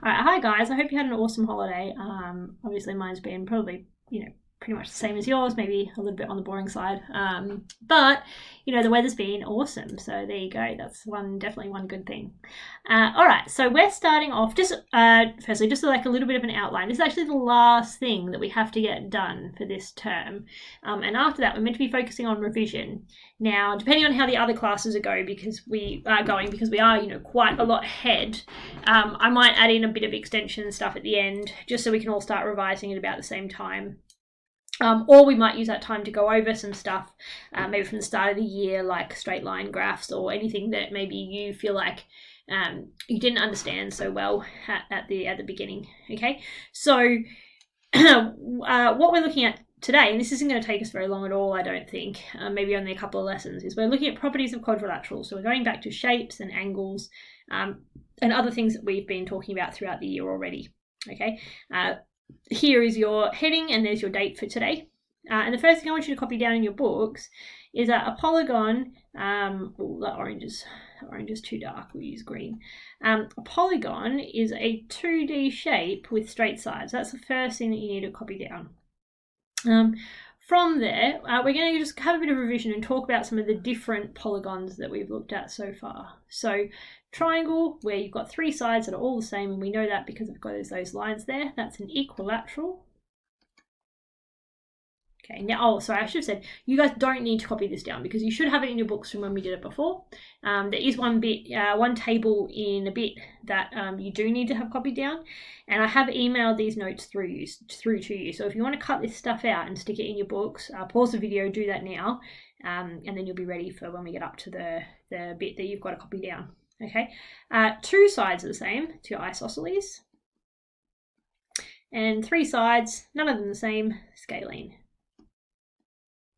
All right, hi guys. I hope you had an awesome holiday. Obviously mine's been probably, pretty much the same as yours, maybe a little bit on the boring side. But the weather's been awesome. So there you go. That's definitely one good thing. All right, so we're starting off just firstly, just like a little bit of an outline. This is actually the last thing that we have to get done for this term. And after that, we're meant to be focusing on revision. Now, depending on how the other classes are going, because we are, quite a lot ahead, I might add in a bit of extension stuff at the end, just so we can all start revising at about the same time. Or we might use that time to go over some stuff, maybe from the start of the year, like straight line graphs or anything that maybe you feel like you didn't understand so well at the beginning. Okay, so what we're looking at today, and this isn't going to take us very long at all, I don't think, maybe only a couple of lessons, is we're looking at properties of quadrilaterals. So we're going back to shapes and angles and other things that we've been talking about throughout the year already. Okay. Here is your heading and there's your date for today. And the first thing I want you to copy down in your books is that a polygon, that orange is too dark, we'll use green. A polygon is a 2D shape with straight sides. That's the first thing that you need to copy down. From there, we're going to just have a bit of revision and talk about some of the different polygons that we've looked at so far. So triangle, where you've got three sides that are all the same, and we know that because we've got those lines there. That's an equilateral. Okay, now, I should have said, you guys don't need to copy this down because you should have it in your books from when we did it before. There is one table in a bit that you do need to have copied down, and I have emailed these notes through to you. So if you want to cut this stuff out and stick it in your books, pause the video, do that now, and then you'll be ready for when we get up to the bit that you've got to copy down. Okay, two sides are the same, to your isosceles, and three sides, none of them the same, scalene.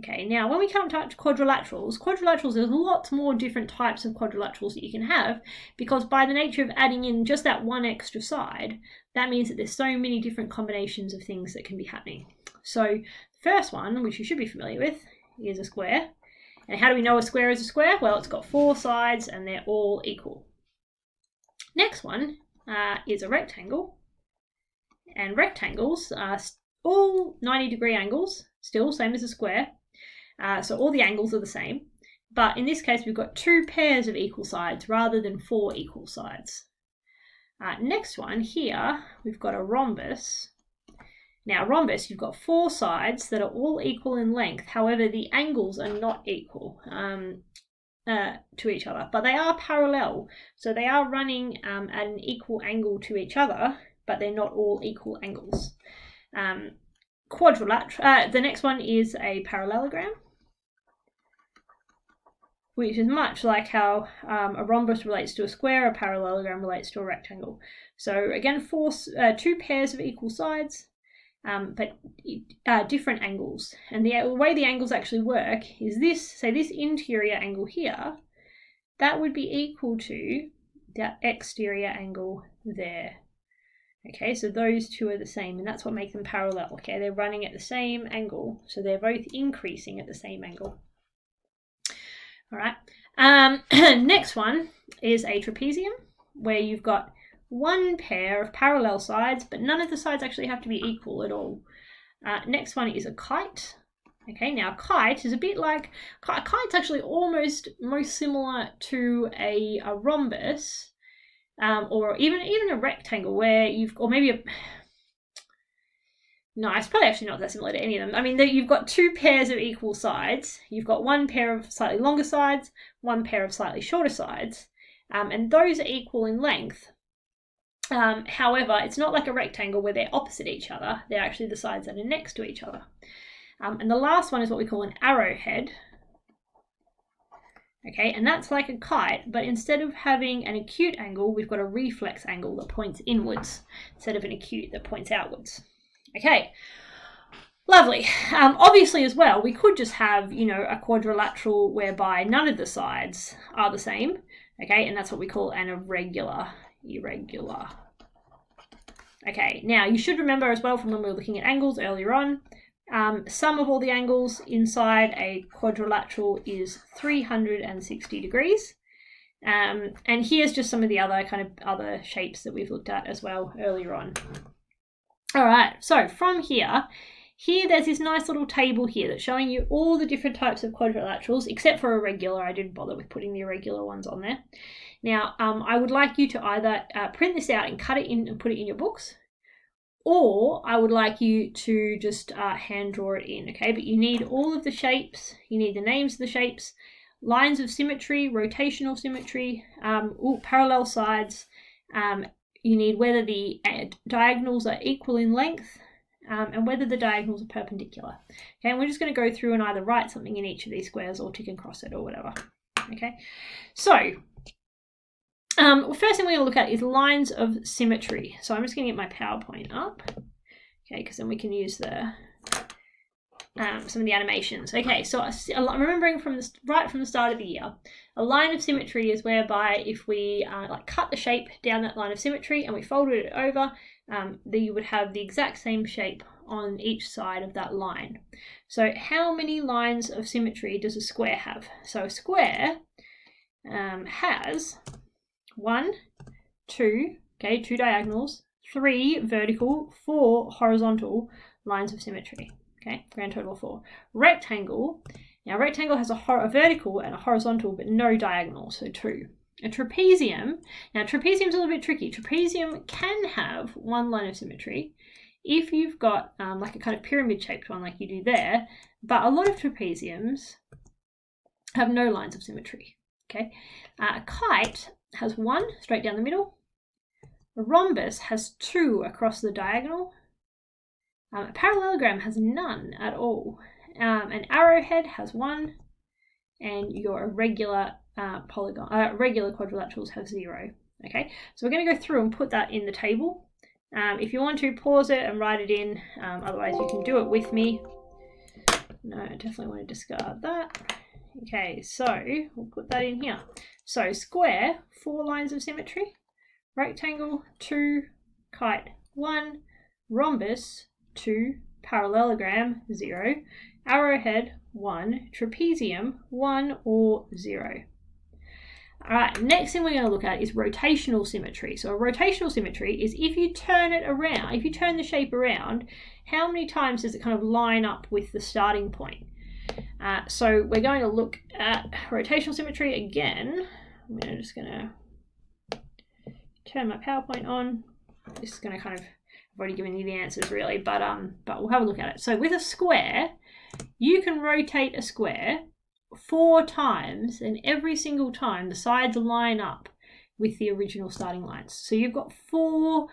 Okay, now when we come to quadrilaterals, there's lots more different types of quadrilaterals that you can have, because by the nature of adding in just that one extra side, that means that there's so many different combinations of things that can be happening. So the first one, which you should be familiar with, is a square. And how do we know a square is a square? Well, it's got four sides and they're all equal. Next one is a rectangle. And rectangles are all 90-degree angles, still same as a square. So all the angles are the same, but in this case we've got two pairs of equal sides rather than four equal sides. Next one here, we've got a rhombus. Now rhombus, you've got four sides that are all equal in length, however the angles are not equal to each other, but they are parallel, so they are running at an equal angle to each other, but they're not all equal angles. Quadrilateral. The next one is a parallelogram, which is much like how a rhombus relates to a square, a parallelogram relates to a rectangle. So again, two pairs of equal sides, but different angles. And the way the angles actually work is this interior angle here, that would be equal to that exterior angle there. Okay, so those two are the same, and that's what makes them parallel. Okay, they're running at the same angle, so they're both increasing at the same angle. All right, next one is a trapezium, where you've got one pair of parallel sides, but none of the sides actually have to be equal at all. Next one is a kite. Okay, now kite is a bit like, kite's actually almost most similar to a rhombus, or even a rectangle where no, it's probably actually not that similar to any of them. I mean, you've got two pairs of equal sides. You've got one pair of slightly longer sides, one pair of slightly shorter sides, and those are equal in length. However, it's not like a rectangle where they're opposite each other. They're actually the sides that are next to each other. And the last one is what we call an arrowhead. Okay, and that's like a kite, but instead of having an acute angle, we've got a reflex angle that points inwards instead of an acute that points outwards. Okay, lovely. Obviously as well, we could just have, a quadrilateral whereby none of the sides are the same. Okay, and that's what we call an irregular. Okay, now you should remember as well from when we were looking at angles earlier on, sum of all the angles inside a quadrilateral is 360 degrees. And here's just some of the other shapes that we've looked at as well earlier on. All right, so from here there's this nice little table here that's showing you all the different types of quadrilaterals, except for irregular. I didn't bother with putting the irregular ones on there. Now, I would like you to either print this out and cut it in and put it in your books, or I would like you to just hand draw it in, okay? But you need all of the shapes, you need the names of the shapes, lines of symmetry, rotational symmetry, parallel sides, you need whether the diagonals are equal in length, and whether the diagonals are perpendicular. Okay, and we're just going to go through and either write something in each of these squares or tick and cross it or whatever. Okay, so first thing we're going to look at is lines of symmetry. So I'm just going to get my PowerPoint up, okay, because then we can use the some of the animations. Okay, so I'm remembering right from the start of the year, a line of symmetry is whereby if we like cut the shape down that line of symmetry and we folded it over, then you would have the exact same shape on each side of that line. So how many lines of symmetry does a square have? So a square has 1, 2, okay, 2 diagonals, 3 vertical, 4 horizontal lines of symmetry. Okay, grand total of 4. Rectangle, now rectangle has a vertical and a horizontal, but no diagonal, so 2. A trapezium, now trapezium's a little bit tricky. Trapezium can have 1 line of symmetry if you've got like a kind of pyramid shaped one like you do there, but a lot of trapeziums have no lines of symmetry. Okay, a kite has 1 straight down the middle. A rhombus has 2 across the diagonal. A parallelogram has none at all. An arrowhead has 1, and your irregular regular quadrilaterals have 0. Okay, so we're going to go through and put that in the table. If you want to, pause it and write it in. Otherwise, you can do it with me. No, I definitely want to discard that. Okay, so we'll put that in here. So square, 4 lines of symmetry. Rectangle, 2. Kite, 1. Rhombus, 2. Parallelogram, 0. Arrowhead, 1. Trapezium, 1 or 0. All right, next thing we're going to look at is rotational symmetry. So a rotational symmetry is if you turn it around, if you turn the shape around, how many times does it kind of line up with the starting point? So we're going to look at rotational symmetry again. I'm just going to turn my PowerPoint on. This is going to kind of, I've already given you the answers really, but we'll have a look at it. So with a square, you can rotate a square 4 times, and every single time the sides line up with the original starting lines. So you've got 4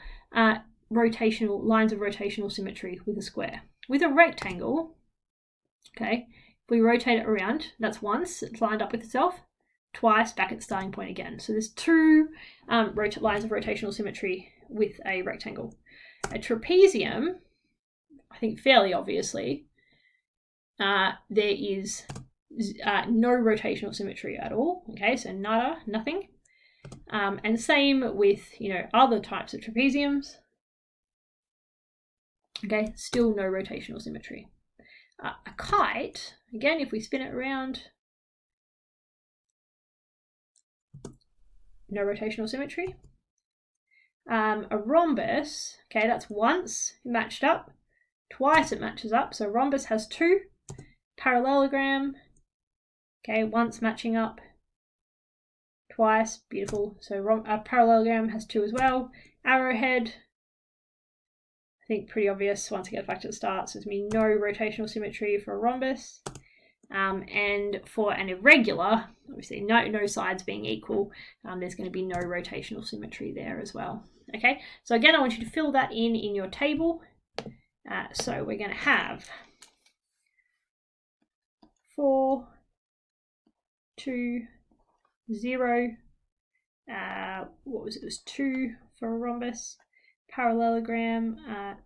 rotational lines of rotational symmetry with a square. With a rectangle, okay, if we rotate it around, that's once, it's lined up with itself, twice back at the starting point again. So there's 2 lines of rotational symmetry with a rectangle. A trapezium, I think fairly obviously, there is no rotational symmetry at all. Okay, so nada, nothing. And same with, other types of trapeziums. Okay, still no rotational symmetry. A kite, again, if we spin it around, no rotational symmetry. A rhombus, okay, that's once matched up, twice it matches up. So rhombus has 2. Parallelogram, okay, once matching up, twice, beautiful. So a parallelogram has 2 as well. Arrowhead, I think pretty obvious once it gets back to the start. So there's going to be no rotational symmetry for a rhombus. And for an irregular, obviously no sides being equal, there's going to be no rotational symmetry there as well. Okay, so again, I want you to fill that in your table. So we're going to have 4, 2, 0. What was it? It was 2 for a rhombus. Parallelogram,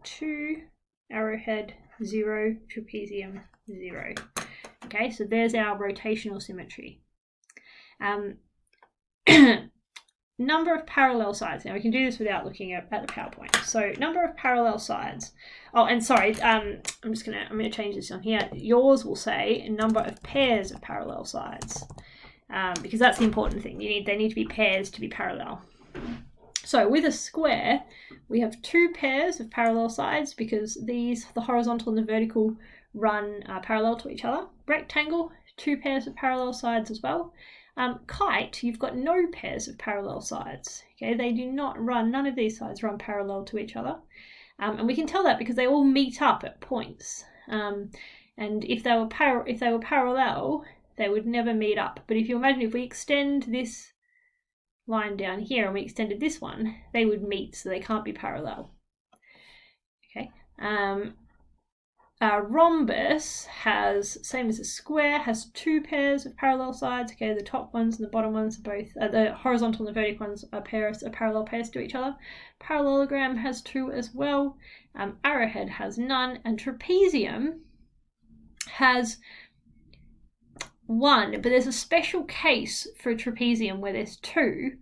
2. Arrowhead, 0. Trapezium, 0. Okay, so there's our rotational symmetry. Number of parallel sides. Now we can do this without looking at the PowerPoint. So number of parallel sides. Oh, and sorry, I'm gonna change this on here. Yours will say number of pairs of parallel sides. because that's the important thing. They need to be pairs to be parallel. So with a square, we have two pairs of parallel sides because the horizontal and the vertical run parallel to each other. Rectangle, two pairs of parallel sides as well. Kite, you've got no pairs of parallel sides. Okay, they do not run, none of these sides run parallel to each other. And we can tell that because they all meet up at points. And if they were parallel, they would never meet up. But if you imagine if we extend this line down here and we extended this one, they would meet, so they can't be parallel. Okay. A rhombus has, same as a square, has two pairs of parallel sides. Okay, the top ones and the bottom ones are both, the horizontal and the vertical ones are parallel pairs to each other. Parallelogram has two as well. Arrowhead has none, and trapezium has one, but there's a special case for a trapezium where there's two,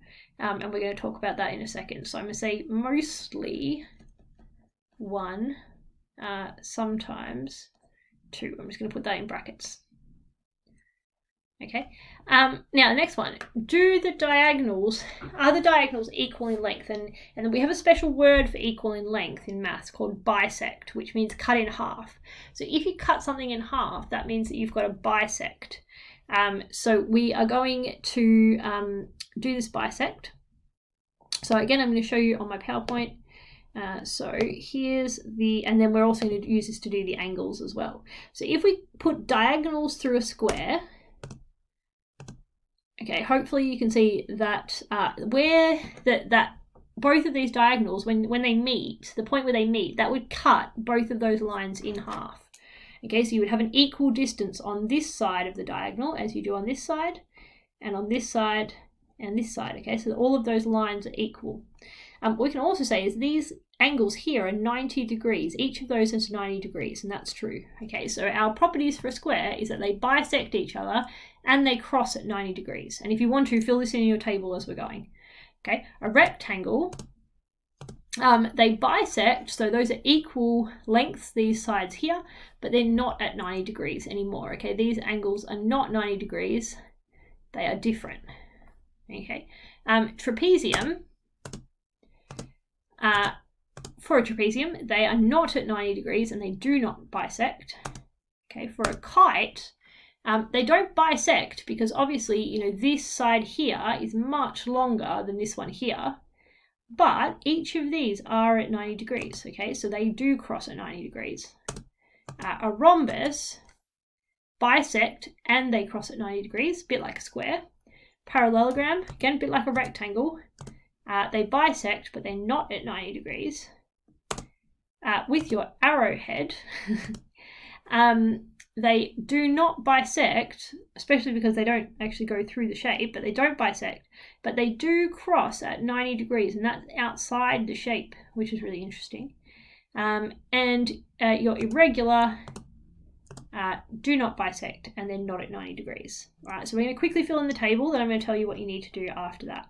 and we're going to talk about that in a second. So I'm going to say mostly one, sometimes two. I'm just going to put that in brackets. Okay. Now the next one, are the diagonals equal in length? And then we have a special word for equal in length in maths called bisect, which means cut in half. So if you cut something in half, that means that you've got a bisect. So we are going to do this bisect. So again, I'm going to show you on my PowerPoint. So here's and then we're also going to use this to do the angles as well. So if we put diagonals through a square, okay, hopefully you can see that where that both of these diagonals, when they meet, the point where they meet, that would cut both of those lines in half. Okay, so you would have an equal distance on this side of the diagonal as you do on this side, and on this side, and this side. Okay, so all of those lines are equal. What we can also say is these angles here are 90 degrees. Each of those is 90 degrees, and that's true. Okay, so our properties for a square is that they bisect each other and they cross at 90 degrees. And if you want to, fill this in your table as we're going. Okay, a rectangle, they bisect, so those are equal lengths, these sides here, but they're not at 90 degrees anymore. Okay, these angles are not 90 degrees, they are different. Okay, trapezium, for a trapezium, they are not at 90 degrees and they do not bisect. Okay, for a kite, they don't bisect because obviously, you know, this side here is much longer than this one here, but each of these are at 90 degrees. Okay, so they do cross at 90 degrees. A rhombus bisect and they cross at 90 degrees, a bit like a square. Parallelogram, again, a bit like a rectangle. They bisect, but they're not at 90 degrees. With your arrowhead, they do not bisect, especially because they don't actually go through the shape, but they don't bisect, but they do cross at 90 degrees, and that's outside the shape, which is really interesting. And your irregular do not bisect, and they're not at 90 degrees. All right, so we're going to quickly fill in the table, then I'm going to tell you what you need to do after that.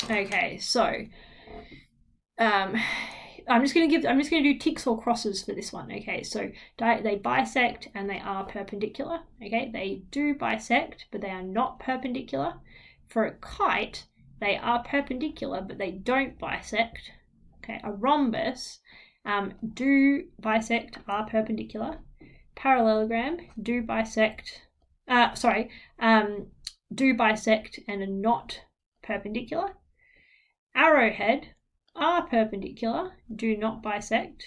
Okay, so I'm just going to do ticks or crosses for this one. Okay, so they bisect and they are perpendicular. Okay, they do bisect, but they are not perpendicular. For a kite, they are perpendicular, but they don't bisect. Okay, a rhombus, do bisect, are perpendicular. Parallelogram, do bisect, do bisect and are not perpendicular. Arrowhead are perpendicular, do not bisect.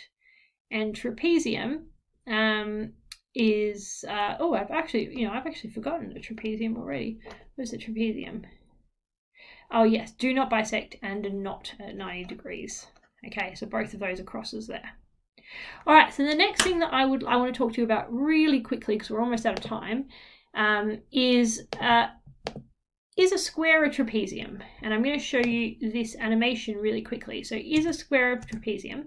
And trapezium is I've actually forgotten a trapezium already. Where's the trapezium? Oh yes, do not bisect and are not at 90 degrees. Okay, so both of those are crosses there. All right, so the next thing that I want to talk to you about really quickly, because we're almost out of time, is a square a trapezium? And I'm going to show you this animation really quickly. So is a square a trapezium?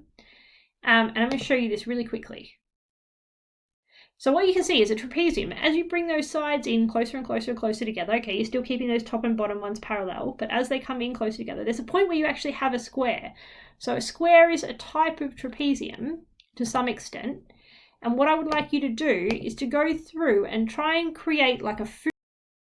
And I'm going to show you this really quickly. So what you can see is a trapezium, as you bring those sides in closer and closer and closer together, okay, you're still keeping those top and bottom ones parallel, but as they come in closer together, there's a point where you actually have a square. So a square is a type of trapezium to some extent. And what I would like you to do is to go through and try and create like a